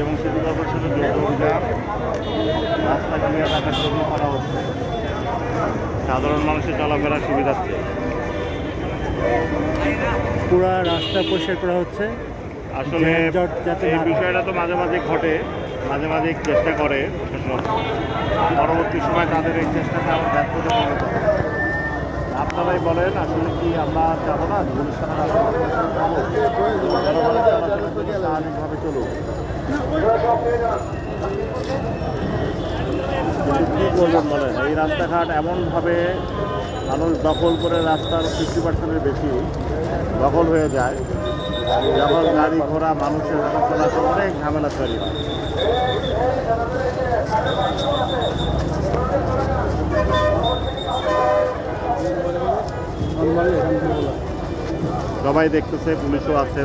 এবং সিটি কর্পোরেশনের যৌথ অভিযান রাস্তা ক্লিয়ার রাখার জন্য করা হচ্ছে সাধারণ মানুষের চলাফেরার সুবিধার্থে। পুরা রাস্তা পরিষ্কার করা হচ্ছে আসলে যানজট যাতে এই না থাকে। বিষয়টা তো মাঝে মাঝে ঘটে, মাঝে মাঝে চেষ্টা করে প্রশাসন, পরবর্তী সময় তাদের এই চেষ্টাটা আবার ব্যর্থতা পরিণত হয়। আপনারাই বলেন আসলে কি আমরা যাবো না গুলিস্তানের স্বাভাবিকভাবে চলুক, কিন্তু কী করবেন বলেন? এই রাস্তাঘাট এমনভাবে মানুষ দখল করে রাস্তার 50%-এর বেশি দখল হয়ে যায়, যখন গাড়ি ঘোড়া মানুষের হাঁটা চলাচল অনেক ঝামেলা তৈরি হয়। সবাই দেখতেছে, পুলিশও আছে।